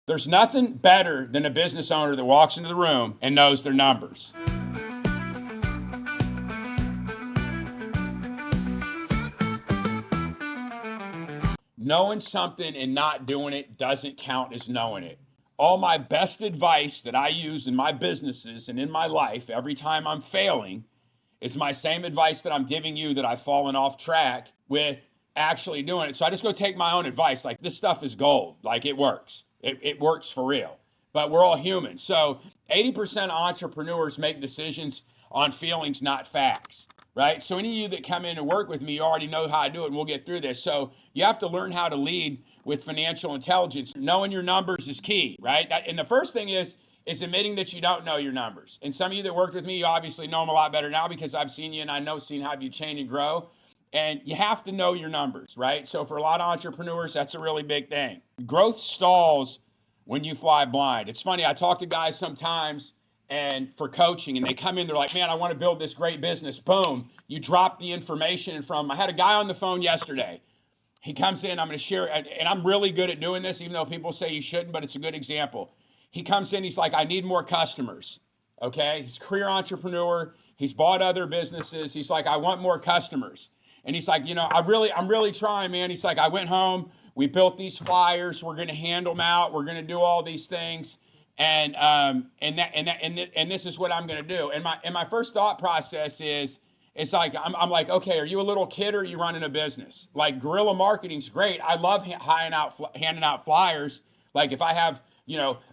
There's nothing better than a business owner that walks into the room and knows their numbers. Knowing something and not doing it doesn't count as knowing it. All my best advice that I use in my businesses and in my life every time I'm failing is my same advice that I'm giving you that I've fallen off track with actually doing it. So I just go take my own advice. Like, this stuff is gold. Like, it works. It works for real. But we're all human. So 80% of entrepreneurs make decisions on feelings, not facts, right? So any of you that come in and work with me, you already know how I do it, and we'll get through this. So you have to learn how to lead with financial intelligence. Knowing your numbers is key, right? And the first thing is admitting that you don't know your numbers. And some of you that worked with me, you obviously know them a lot better now because I've seen you and I know seen how you change and grow. And you have to know your numbers, right? So for a lot of entrepreneurs, that's a really big thing. Growth stalls when you fly blind. It's funny, I talk to guys sometimes and for coaching, and they come in, they're like, man, I want to build this great business. Boom, you drop the information from. I had a guy on the phone yesterday. He comes in, I'm going to share, and I'm really good at doing this, even though people say you shouldn't, but it's a good example. He comes in, he's like, I need more customers, okay? He's a career entrepreneur. He's bought other businesses. He's like, I want more customers. And he's like, I'm really trying, man. He's like, I went home, we built these flyers, we're going to hand them out, we're going to do all these things, and this is what I'm going to do. And my first thought process is, it's like, I'm like, okay, are you a little kid or are you running a business? Like, guerrilla marketing's great. I love handing out flyers. Like, if I have,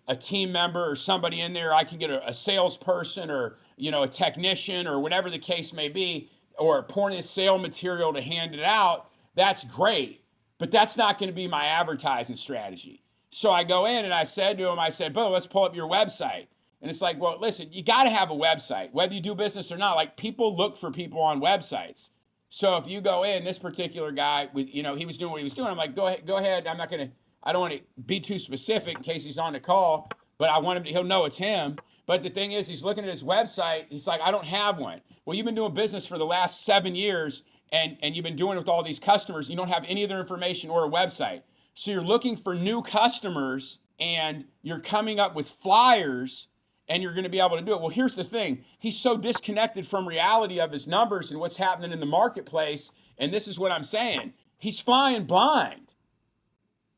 a team member or somebody in there, I can get a salesperson or, a technician or whatever the case may be, or point of sale material to hand it out. That's great, but that's not going to be my advertising strategy. So I go in and I said to him, Bo, let's pull up your website. And it's like, well, listen, you got to have a website, whether you do business or not. Like, people look for people on websites. So if you go in, this particular guy was, he was doing what he was doing. I'm like, go ahead. I don't want to be too specific in case he's on the call, but I want him to, he'll know it's him. But the thing is, he's looking at his website. He's like, I don't have one. Well, you've been doing business for the last 7 years, and you've been doing it with all these customers. You don't have any other information or a website. So you're looking for new customers, and you're coming up with flyers, and you're going to be able to do it. Well, here's the thing. He's so disconnected from reality of his numbers and what's happening in the marketplace, and this is what I'm saying. He's flying blind,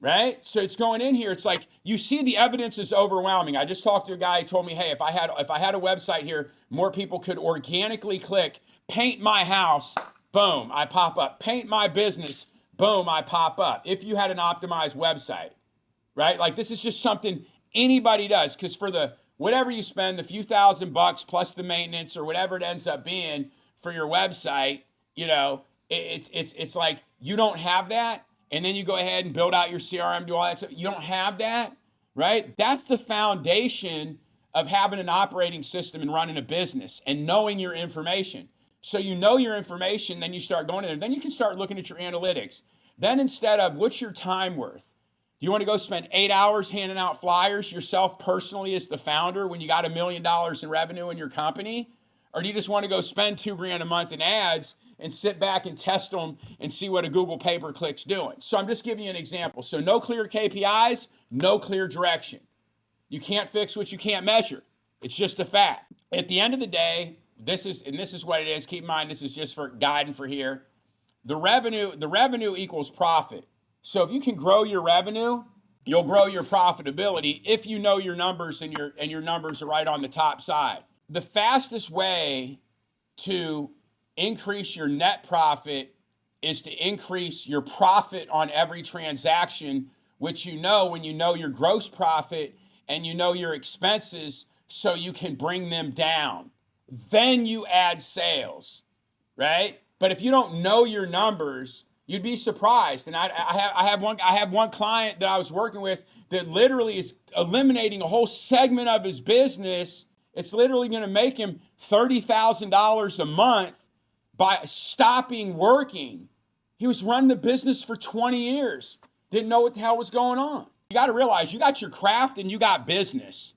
right? So it's going in here. It's like, you see the evidence is overwhelming. I just talked to a guy who told me, hey, if I had a website here, more people could organically click, paint my house, boom, I pop up. Paint my business, boom, I pop up. If you had an optimized website, right? Like, this is just something anybody does, because for the whatever you spend, the few $1,000 plus the maintenance or whatever it ends up being for your website, it's like, you don't have that, and then you go ahead and build out your CRM, do all that stuff. You don't have that, right? That's the foundation of having an operating system and running a business and knowing your information. So you know your information, then you start going in there. Then you can start looking at your analytics. Then instead of, what's your time worth? Do you want to go spend 8 hours handing out flyers yourself personally as the founder when you got $1 million in revenue in your company? Or do you just want to go spend $2,000 a month in ads and sit back and test them and see what a Google pay-per-click's doing? So I'm just giving you an example. So no clear KPIs, no clear direction. You can't fix what you can't measure. It's just a fact. At the end of the day, this is what it is. Keep in mind, this is just for guiding for here. The revenue equals profit. So if you can grow your revenue, you'll grow your profitability if you know your numbers and your numbers are right on the top side. The fastest way to increase your net profit is to increase your profit on every transaction, which when you know your gross profit and you know your expenses, so you can bring them down. Then you add sales, right? But if you don't know your numbers, you'd be surprised. And I have one client that I was working with that literally is eliminating a whole segment of his business. It's literally going to make him $30,000 a month by stopping working. He was running the business for 20 years. Didn't know what the hell was going on. You got to realize you got your craft and you got business.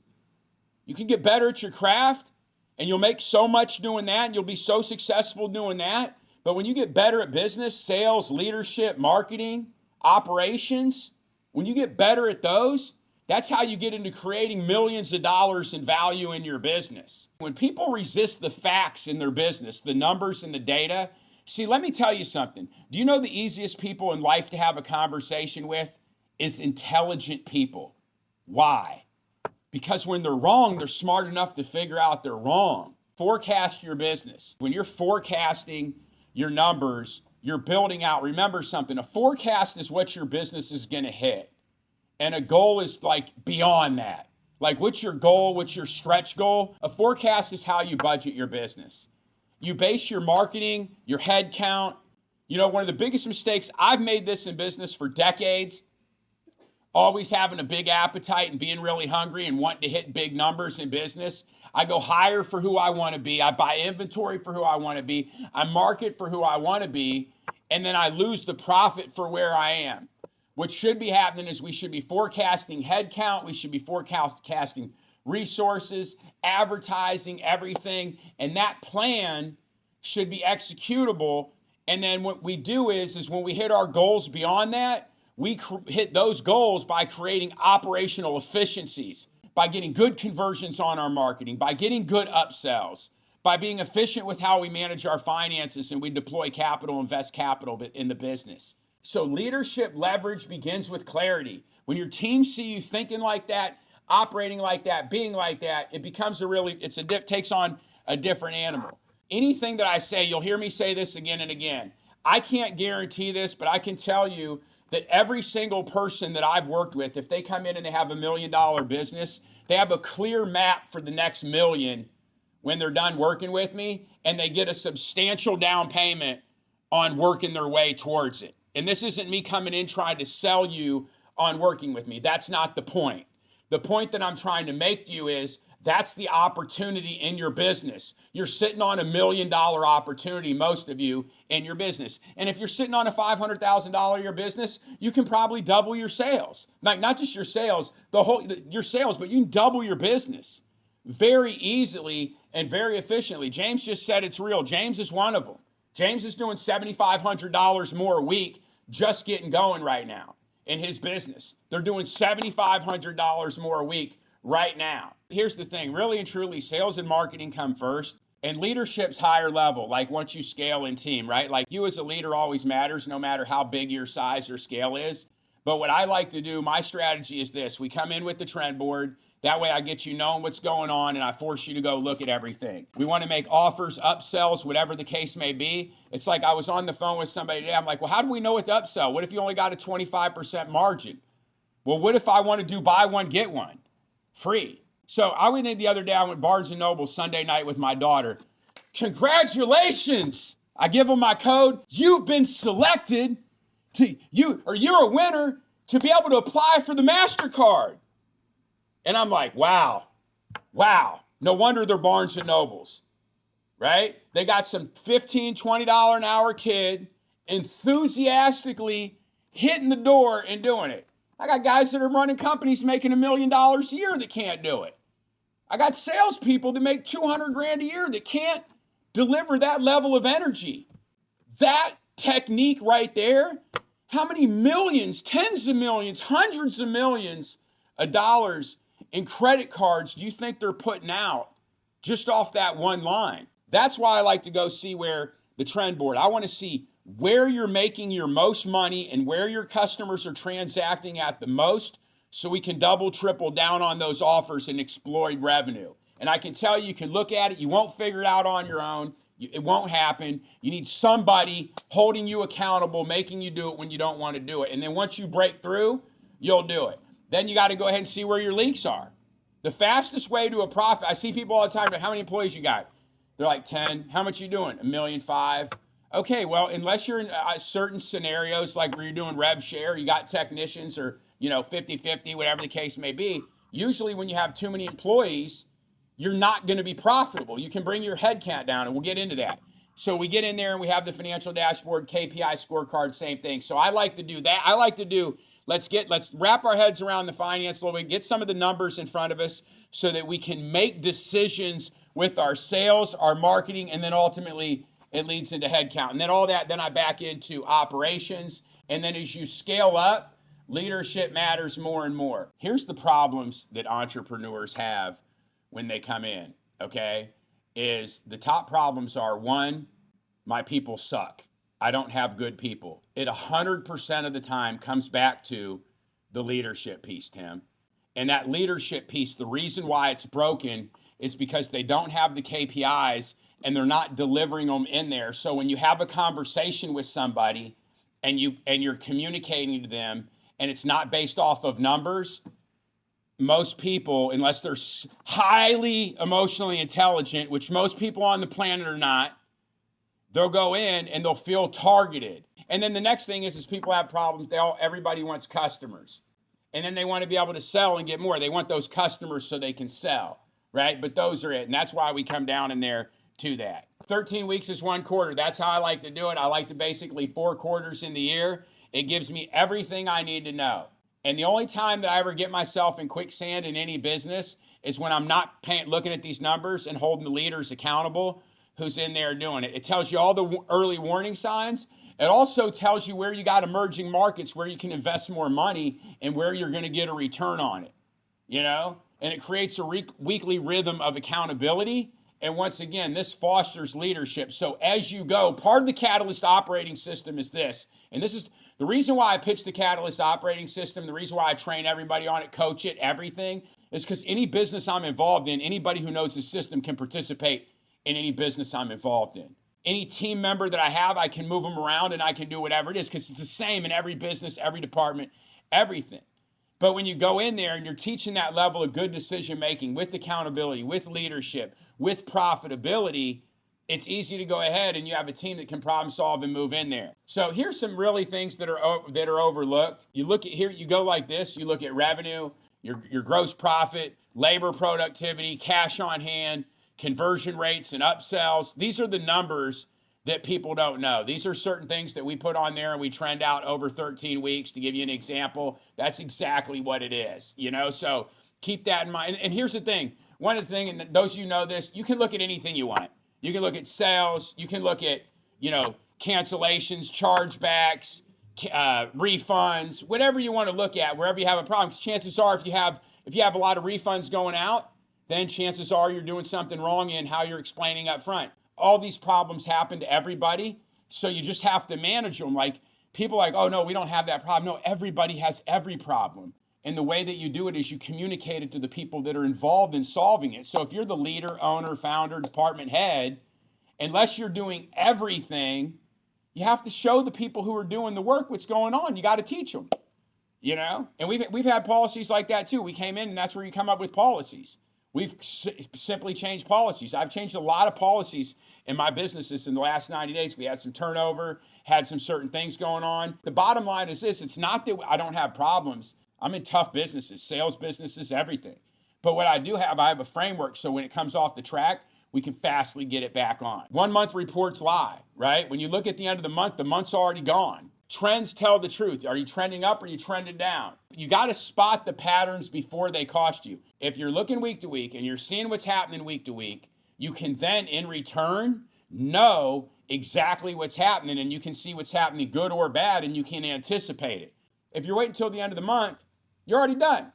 You can get better at your craft and you'll make so much doing that and you'll be so successful doing that. But when you get better at business, sales, leadership, marketing, operations, when you get better at those, That's how you get into creating millions of dollars in value in your business. When people resist the facts in their business, the numbers and the data, see, let me tell you something. Do you know the easiest people in life to have a conversation with is intelligent people? Why? Because when they're wrong, they're smart enough to figure out they're wrong. Forecast your business. When you're forecasting your numbers, you're building out. Remember something, a forecast is what your business is going to hit. And a goal is like beyond that. Like, what's your goal? What's your stretch goal? A forecast is how you budget your business. You base your marketing, your head count. You know, one of the biggest mistakes, I've made this in business for decades, always having a big appetite and being really hungry and wanting to hit big numbers in business. I go higher for who I want to be. I buy inventory for who I want to be. I market for who I want to be. And then I lose the profit for where I am. What should be happening is we should be forecasting headcount. We should be forecasting resources, advertising, everything. And that plan should be executable. And then what we do is when we hit our goals beyond that, we hit those goals by creating operational efficiencies, by getting good conversions on our marketing, by getting good upsells, by being efficient with how we manage our finances and we deploy capital, invest capital in the business. So leadership leverage begins with clarity. When your team see you thinking like that, operating like that, being like that, it becomes takes on a different animal. Anything that I say, you'll hear me say this again and again. I can't guarantee this, but I can tell you that every single person that I've worked with, if they come in and they have $1 million business, they have a clear map for the next million when they're done working with me, and they get a substantial down payment on working their way towards it. And this isn't me coming in trying to sell you on working with me. That's not the point. The point that I'm trying to make to you is that's the opportunity in your business. You're sitting on $1 million opportunity, most of you, in your business. And if you're sitting on a $500,000 your business, you can probably double your sales. Like, not just your sales, your sales, but you can double your business very easily and very efficiently. James just said it's real. James is one of them. James is doing $7,500 more a week just getting going right now in his business. They're doing $7,500 more a week right now. Here's the thing, really and truly, sales and marketing come first, and leadership's higher level, like once you scale in team, right? Like, you as a leader always matters, no matter how big your size or scale is. But what I like to do, my strategy is this. We come in with the trend board. That way I get you knowing what's going on, and I force you to go look at everything. We want to make offers, upsells, whatever the case may be. It's like I was on the phone with somebody today. I'm like, well, how do we know what to upsell? What if you only got a 25% margin? Well, what if I want to do buy one, get one free? So I went in the other day, I went Barnes & Noble Sunday night with my daughter. Congratulations. I give them my code. You've been selected you're a winner to be able to apply for the MasterCard. And I'm like, wow. No wonder they're Barnes & Nobles, right? They got some $15, $20 an hour kid enthusiastically hitting the door and doing it. I got guys that are running companies making $1 million a year that can't do it. I got salespeople that make $200,000 a year that can't deliver that level of energy. That technique right there, how many millions, tens of millions, hundreds of millions of dollars in credit cards do you think they're putting out just off that one line? That's why I like to go see where the trend board. I want to see where you're making your most money and where your customers are transacting at the most, so we can double, triple down on those offers and exploit revenue. And I can tell you can look at it. You won't figure it out on your own. It won't happen. You need somebody holding you accountable, making you do it when you don't want to do it. And then once you break through, you'll do it. Then you got to go ahead and see where your leaks are. The fastest way to a profit, I see people all the time, how many employees you got? They're like 10. How much you doing? $1.5 million. Okay, well, unless you're in certain scenarios like where you're doing rev share, you got technicians or 50-50, whatever the case may be. Usually when you have too many employees, you're not going to be profitable. You can bring your head count down, and we'll get into that. So we get in there and we have the financial dashboard, KPI scorecard, same thing. So I like to do that. I like to do, let's wrap our heads around the finance a little bit, get some of the numbers in front of us so that we can make decisions with our sales, our marketing, and then ultimately it leads into head count. And then all that, then I back into operations. And then as you scale up, Leadership matters more and more. Here's the problems that entrepreneurs have when they come in, okay? Is the top problems are, one, my people suck. I don't have good people. It 100% of the time comes back to the leadership piece, Tim. And that leadership piece, the reason why it's broken is because they don't have the KPIs and they're not delivering them in there. So when you have a conversation with somebody and you're communicating to them and it's not based off of numbers, most people, unless they're highly emotionally intelligent, which most people on the planet are not, they'll go in and they'll feel targeted. And then the next thing is people have problems. Everybody wants customers. And then they want to be able to sell and get more. They want those customers so they can sell, right? But those are it. And that's why we come down in there to that. 13 weeks is 1 quarter. That's how I like to do it. I like to basically 4 quarters in the year. It gives me everything I need to know. And the only time that I ever get myself in quicksand in any business is when I'm not looking at these numbers and holding the leaders accountable who's in there doing it. It tells you all the early warning signs. It also tells you where you got emerging markets, where you can invest more money and where you're going to get a return on it, you know? And it creates a weekly rhythm of accountability. And once again, this fosters leadership. So as you go, part of the Catalyst operating system is this. And this is the reason why I pitch the Catalyst operating system, the reason why I train everybody on it, coach it, everything, is because any business I'm involved in, anybody who knows the system can participate in any business I'm involved in. Any team member that I have, I can move them around and I can do whatever it is because it's the same in every business, every department, everything. But when you go in there and you're teaching that level of good decision making with accountability, with leadership, with profitability, it's easy to go ahead and you have a team that can problem solve and move in there. So here's some really things that are overlooked. You look at here, you go like this, you look at revenue, your gross profit, labor productivity, cash on hand, conversion rates and upsells. These are the numbers that people don't know. These are certain things that we put on there and we trend out over 13 weeks. To give you an example, that's exactly what it is, you know? So keep that in mind. And here's the thing. One of the things, and those of you know this, you can look at anything you want. You can look at sales. You can look at, cancellations, chargebacks, refunds, whatever you want to look at, wherever you have a problem. Because chances are if you have a lot of refunds going out, then chances are you're doing something wrong in how you're explaining up front. All these problems happen to everybody, so you just have to manage them. Like, people are like, oh, no, we don't have that problem. No, everybody has every problem. And the way that you do it is you communicate it to the people that are involved in solving it. So if you're the leader, owner, founder, department head, unless you're doing everything, you have to show the people who are doing the work what's going on. You got to teach them, And we've had policies like that, too. We came in, and that's where you come up with policies. We've simply changed policies. I've changed a lot of policies in my businesses in the last 90 days. We had some turnover, had some certain things going on. The bottom line is this. It's not that I don't have problems. I'm in tough businesses, sales businesses, everything. But what I do have, I have a framework. So when it comes off the track, we can fastly get it back on. 1 month reports lie, right? When you look at the end of the month's already gone. Trends tell the truth. Are you trending up or are you trending down? You got to spot the patterns before they cost you. If you're looking week to week and you're seeing what's happening week to week, you can then in return know exactly what's happening, and you can see what's happening good or bad, and you can anticipate it. If you're waiting until the end of the month, you're already done.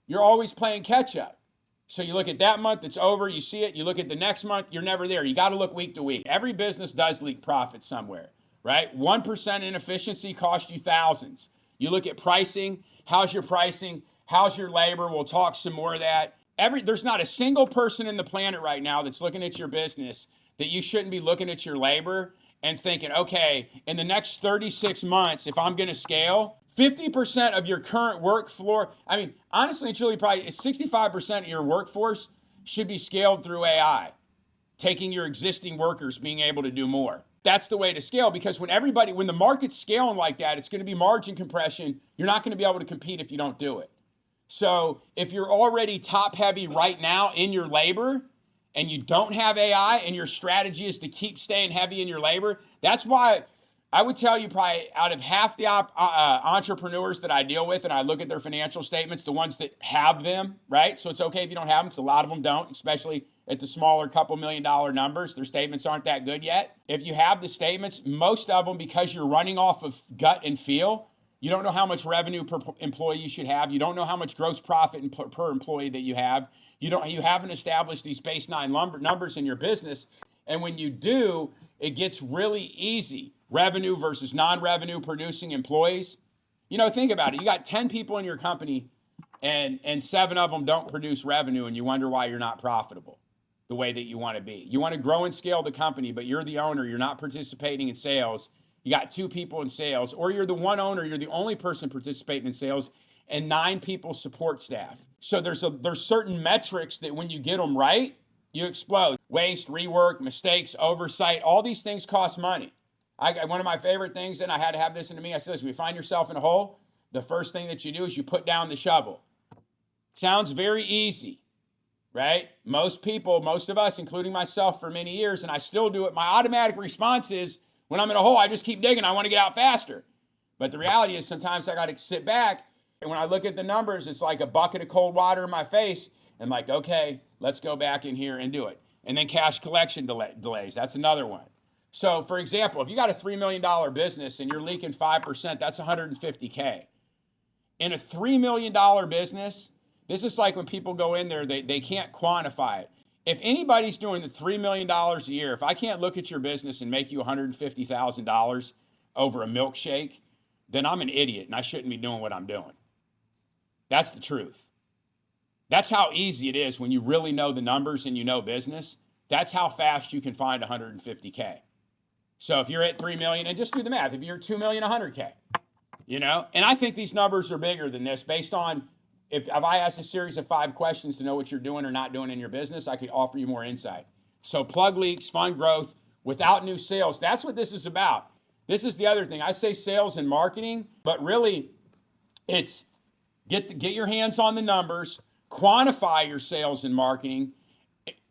You're always playing catch up. So you look at that month, it's over, you see it. You look at the next month, you're never there. You got to look week to week. Every business does leak profit somewhere. Right? 1% inefficiency costs you thousands. You look at pricing. How's your pricing? How's your labor? We'll talk some more of that. There's not a single person in the planet right now that's looking at your business that you shouldn't be looking at your labor and thinking, okay, in the next 36 months, if I'm going to scale, 50% of your current work floor, honestly and truly, probably 65% of your workforce should be scaled through AI, taking your existing workers, being able to do more. That's the way to scale, because when the market's scaling like that, it's going to be margin compression. You're not going to be able to compete if you don't do it. So if you're already top heavy right now in your labor and you don't have AI and your strategy is to keep staying heavy in your labor, that's why I would tell you probably out of half the entrepreneurs that I deal with and I look at their financial statements, the ones that have them, right? So it's okay if you don't have them, because a lot of them don't, especially at the smaller couple $1 million numbers. Their statements aren't that good yet. If you have the statements, most of them, because you're running off of gut and feel, You don't know how much revenue per employee you should have. You don't know how much gross profit per employee that you have. You haven't established these baseline numbers in your business. And when you do, it gets really easy. Revenue versus non-revenue producing employees. Think about it. You got 10 people in your company and 7 of them don't produce revenue, and you wonder why you're not profitable the way that you want to be. You want to grow and scale the company, but you're the owner. You're not participating in sales. You got 2 people in sales, or you're the one owner. You're the only person participating in sales, and 9 people support staff. So there's certain metrics that when you get them right, you explode. Waste, rework, mistakes, oversight, all these things cost money. One of my favorite things, and I had to have this into me, I said, listen, if you find yourself in a hole, the first thing that you do is you put down the shovel. Sounds very easy, right? Most of us, including myself for many years, and I still do it, my automatic response is, when I'm in a hole, I just keep digging. I want to get out faster. But the reality is sometimes I got to sit back, and when I look at the numbers, it's like a bucket of cold water in my face, and like, okay, let's go back in here and do it. And then cash collection delays. That's another one. So, for example, if you got a $3 million business and you're leaking 5%, that's $150K. In a $3 million business, this is like when people go in there, they can't quantify it. If anybody's doing the $3 million a year, if I can't look at your business and make you $150,000 over a milkshake, then I'm an idiot and I shouldn't be doing what I'm doing. That's the truth. That's how easy it is when you really know the numbers and you know business. That's how fast you can find $150K. So if you're at 3 million, and just do the math, if you're at 2 million, $100K, and I think these numbers are bigger than this based on, if I asked a series of 5 questions to know what you're doing or not doing in your business, I could offer you more insight. So plug leaks, fund growth without new sales. That's what this is about. This is the other thing. I say sales and marketing, but really it's get your hands on the numbers, quantify your sales and marketing,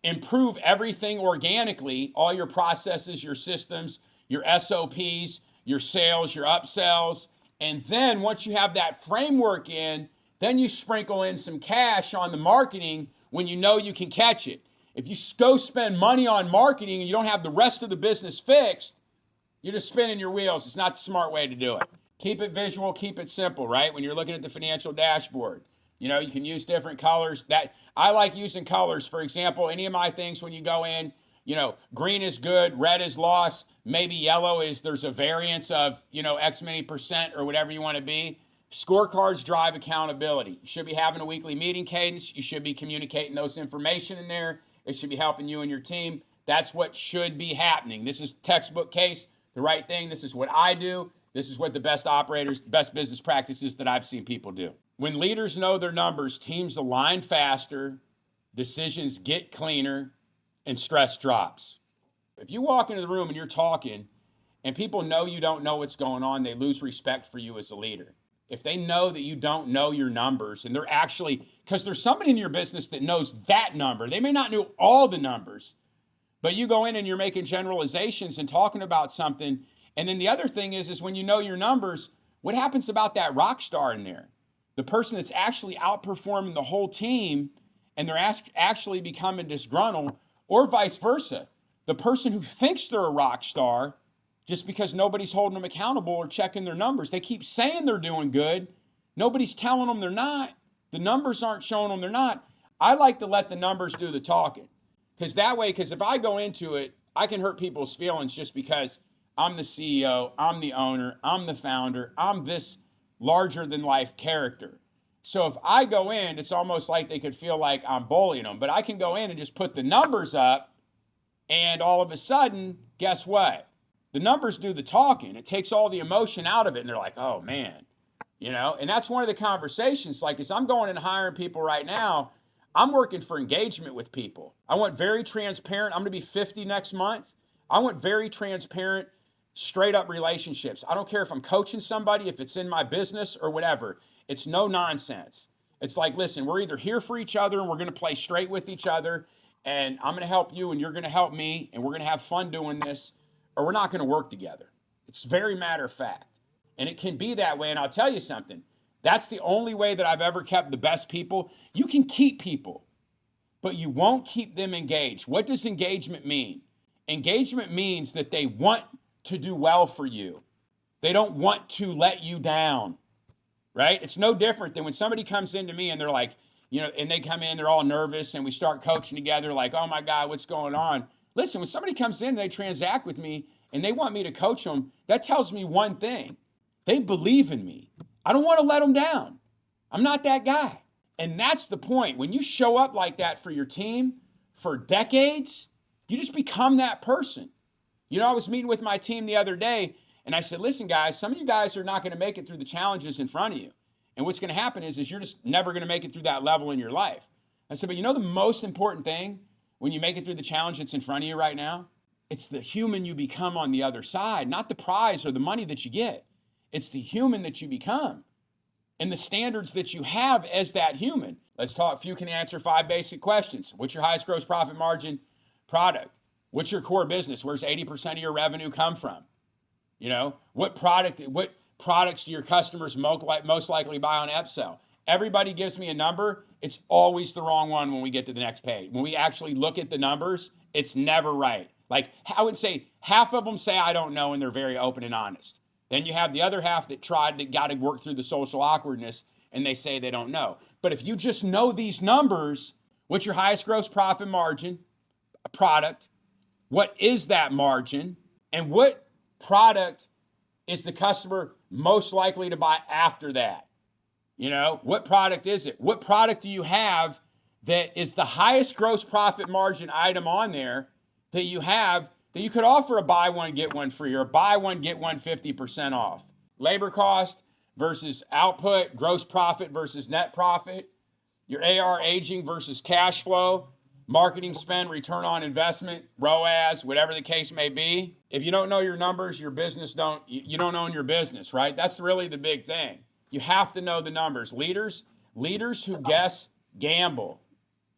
improve everything organically, all your processes, your systems, your SOPs, your sales, your upsells. And then once you have that framework in, then you sprinkle in some cash on the marketing when you know you can catch it. If you go spend money on marketing and you don't have the rest of the business fixed, you're just spinning your wheels. It's not the smart way to do it. Keep it visual, keep it simple, right? When you're looking at the financial dashboard, you can use different colors. That I like using colors. For example, any of my things when you go in, green is good, red is loss, maybe yellow is there's a variance of, X many percent or whatever you want to be. Scorecards drive accountability. You should be having a weekly meeting cadence. You should be communicating those information in there. It should be helping you and your team. That's what should be happening. This is textbook case, the right thing. This is what I do. This is what the best operators, best business practices that I've seen people do. When leaders know their numbers, teams align faster, decisions get cleaner, and stress drops. If you walk into the room and you're talking and people know you don't know what's going on, they lose respect for you as a leader. If they know that you don't know your numbers and they're actually, because there's somebody in your business that knows that number. They may not know all the numbers, but you go in and you're making generalizations and talking about something. And then the other thing is when you know your numbers, what happens about that rock star in there? The person that's actually outperforming the whole team and they're actually becoming disgruntled, or vice versa. The person who thinks they're a rock star, just because nobody's holding them accountable or checking their numbers. They keep saying they're doing good. Nobody's telling them they're not. The numbers aren't showing them they're not. I like to let the numbers do the talking. Because if I go into it, I can hurt people's feelings just because I'm the CEO, I'm the owner, I'm the founder, I'm this larger than life character. So if I go in, it's almost like they could feel like I'm bullying them. But I can go in and just put the numbers up, and all of a sudden, guess what? The numbers do the talking. It takes all the emotion out of it, and they're like, oh, man. And that's one of the conversations. Like, as I'm going and hiring people right now, I'm working for engagement with people. I want very transparent. I'm going to be 50 next month. I want very transparent, straight up relationships. I don't care if I'm coaching somebody, if it's in my business or whatever. It's no nonsense. It's like, listen, we're either here for each other and we're going to play straight with each other, and I'm going to help you and you're going to help me, and we're going to have fun doing this, or we're not going to work together. It's very matter of fact. And it can be that way. And I'll tell you something. That's the only way that I've ever kept the best people. You can keep people, but you won't keep them engaged. What does engagement mean? Engagement means that they want to do well for you. They don't want to let you down. right? It's no different than when somebody comes into me and they're like, and they come in, they're all nervous and we start coaching together like, oh my God, what's going on? Listen, when somebody comes in and they transact with me and they want me to coach them, that tells me one thing. They believe in me. I don't want to let them down. I'm not that guy. And that's the point. When you show up like that for your team for decades, you just become that person. I was meeting with my team the other day and I said, listen, guys, some of you guys are not going to make it through the challenges in front of you. And what's going to happen is you're just never going to make it through that level in your life. I said, but the most important thing when you make it through the challenge that's in front of you right now? It's the human you become on the other side, not the prize or the money that you get. It's the human that you become and the standards that you have as that human. Let's talk. Few can answer 5 basic questions. What's your highest gross profit margin product? What's your core business? Where's 80% of your revenue come from? What products do your customers most likely buy on upsell? Everybody gives me a number. It's always the wrong one when we get to the next page. When we actually look at the numbers, it's never right. Like I would say half of them say I don't know and they're very open and honest. Then you have the other half that got to work through the social awkwardness and they say they don't know. But if you just know these numbers, what's your highest gross profit margin product? What is that margin? And what product is the customer most likely to buy after that? What product is it? What product do you have that is the highest gross profit margin item on there that you have that you could offer a buy one, get one free or buy one, get one 50% off? Labor cost versus output, gross profit versus net profit, your AR aging versus cash flow, marketing spend, return on investment, ROAS, whatever the case may be. If you don't know your numbers, you don't own your business, right? That's really the big thing. You have to know the numbers. Leaders who guess gamble.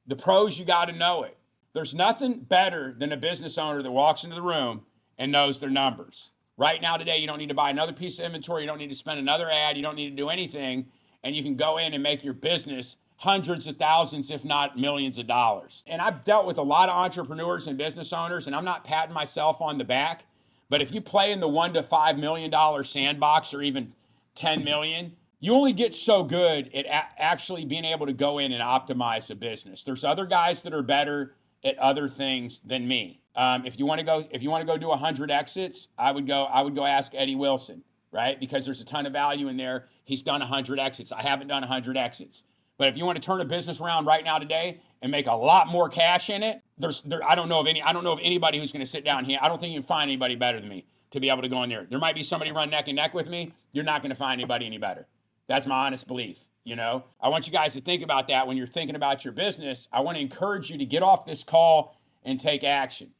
The pros, you got to know it. There's nothing better than a business owner that walks into the room and knows their numbers. Right now, today, you don't need to buy another piece of inventory. You don't need to spend another ad. You don't need to do anything. And you can go in and make your business hundreds of thousands, if not millions of dollars. And I've dealt with a lot of entrepreneurs and business owners, and I'm not patting myself on the back, but if you play in the $1 to $5 million sandbox or even 10 million, you only get so good at actually being able to go in and optimize a business. There's other guys that are better at other things than me. If you want to go do 100 exits, I would go ask Eddie Wilson, right? Because there's a ton of value in there. He's done 100 exits. I haven't done 100 exits. But if you want to turn a business around right now today and make a lot more cash in it, I don't know of anybody who's going to sit down here. I don't think you can find anybody better than me to be able to go in there. There might be somebody run neck and neck with me. You're not going to find anybody any better. That's my honest belief. I want you guys to think about that when you're thinking about your business. I want to encourage you to get off this call and take action.